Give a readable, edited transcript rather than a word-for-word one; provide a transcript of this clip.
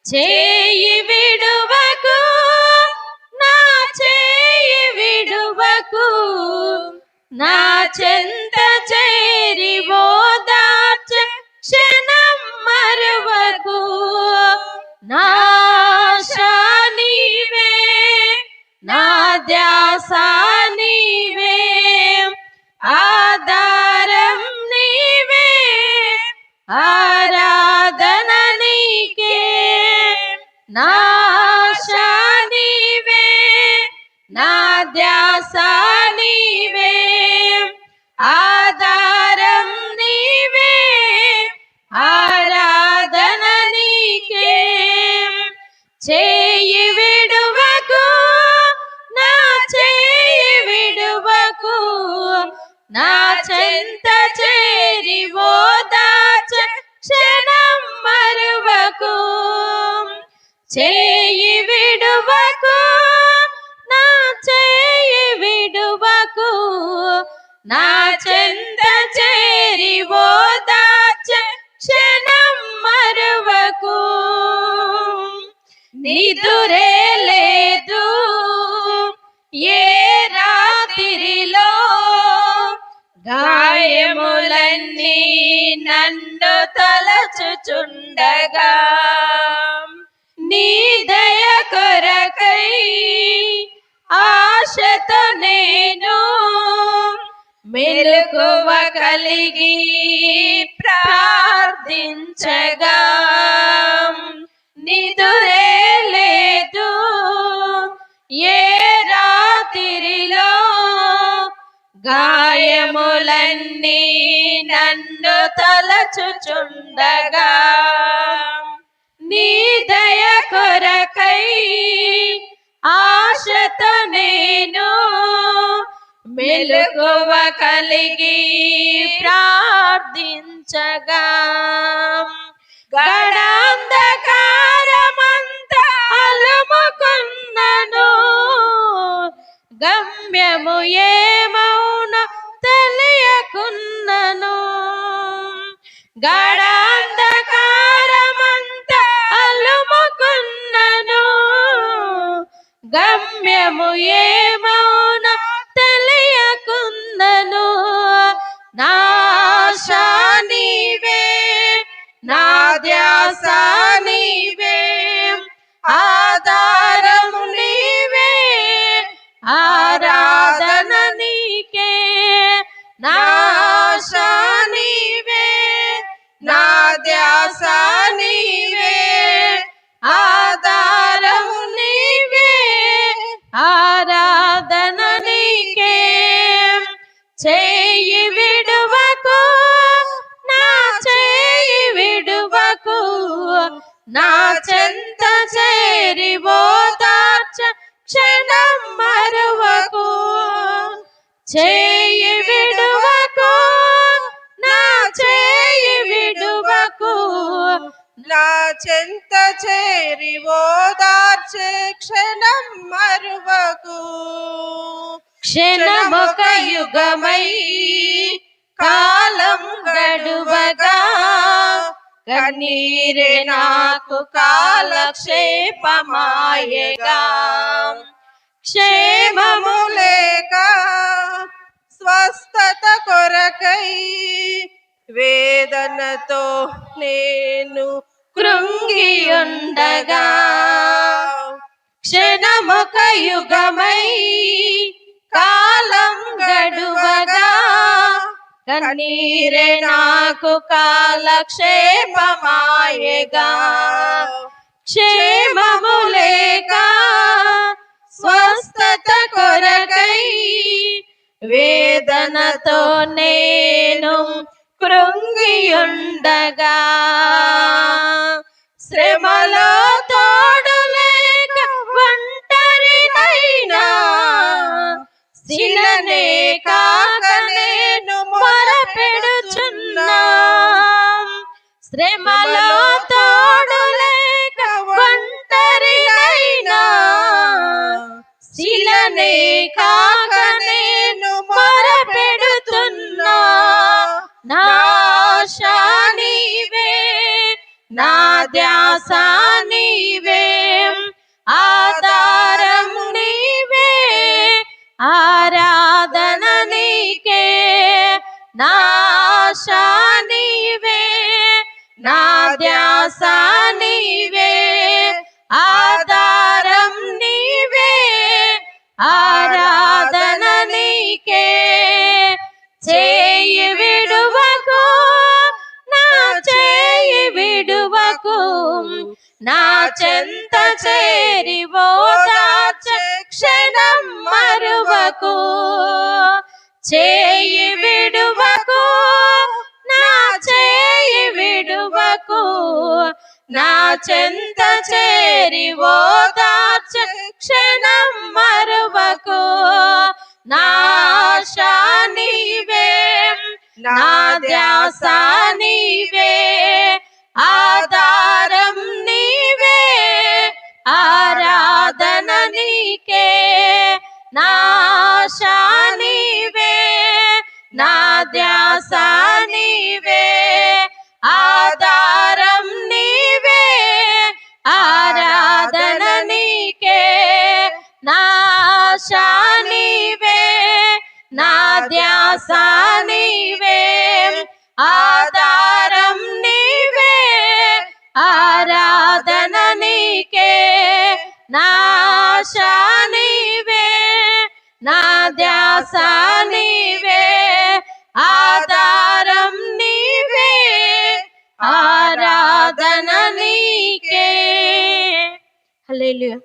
చేయి విడువకు నా చేయి విడువకు, నా చెంత చేరి ఓదార్చ క్షణం మరువకు. నా ఆశ నీవే, నా ధ్యాస నీవే, ఆధారం నీవే, ఆరాధన నీకే. నా ఆశ నీవే, నా ధ్యాస నీవే, ఆధారం నీవే, ఆరాధన నీకే. చేయి విడువకు నా చేయి విడువకు, నా చెంత చేరి ఓదార్చ క్షణం మరువకు. చేయి విడువకు నా చేయి విడువకు, నా చెంత చేరి ఓదార్చ క్షణం మరువకు. నిదురే లేదు ఏ రాత్రిలో, గాయములన్నీ నన్ను తలచుచుండగా, నీ దయ కొరకై ఆశతో నేను మెలకువ కలిగి ప్రార్థించగా, నిదురే లేదు ఏ రాత్రిలో, గాయములన్నీ నన్ను తలచుచుండగా, నీ దయ కొరకై ఆశతో నేను మెలకువ కలిగి ప్రార్థించగా, గడాంధకారమంత అలుముకున్నను, గమ్యము ఏమౌన తెలియకున్నను. గడాంధకారమంత అలుముకున్నను, గమ్యము ఏమౌన తెలియకున్నను. నా ఆశ నీవే, నా ధ్యాస నీవే, ఆధారము నీవే, ఆరాధన నీకే. నా ఆశ నీవే, నా ధ్యాస నీవే, ఆధారము నీవే, ఆరాధన నీకే. చేయి విడువకు నా చేయి విడువకు, నా చెంత చేరి ఓదార్చ క్షణం మరువకు. చేయి విడువకు నా చేయి విడువకు, నా చెంత చేరి ఓదార్చే క్షణం మరువకు. క్షణమొక యుగమై కాలం గడువగా, కన్నీరే నాకు కాలక్షేపమాయగా. క్షేమము లేక స్వస్థత కొరకై వేదనతో నేను కృంగియుండగా, క్షణమొక యుగమై కాలం గడువగా, కన్నీరే నాకు కాలక్షేపమాయగా. క్షేమము లేక స్వస్థత కొరకై వేదనతో నేను కృంగియుండగా, శ్రమలో తోడు లేక ఒంటరినైనా, శిలనే కాక నేను మొరపెడుచున్నా. శ్రమలో తోడు లేక ఒంటరినైనా, శిలనే కాక నేను మొరపెడుతున్నా. నా ఆశ నీవే, నా ధ్యాస నీవే, నా ఆశ నీవే, నా ధ్యాస నీవే, ఆధారం నీవే, ఆరాధన నీకే. చేయి విడువకు, నా చేయి విడువకు, నా చెంత చేరి ఓదార్చే క్షణం మరువకు. చేయి విడువకు, నా చేయి విడువకు, నా చెంత చేరి ఓదార్చే క్షణం మరువకు. నా ఆశ నీవే, నా ధ్యాస నీవే, ఆధారం నీవే, ఆరాధన నీకే. నా ఆశ నీవే, నా ధ్యాస నీవే, ఆధారం నీవే, ఆరాధన నీకే. నా ఆశ నీవే, నా ధ్యాస నీవే, ఆధారం నీవే, ఆరాధన నీకే. నా ఆశ నీవే, నా ధ్యాస నీవే, ఆధారం నీవే, ఆరాధన నీకే. హల్లెలూయా.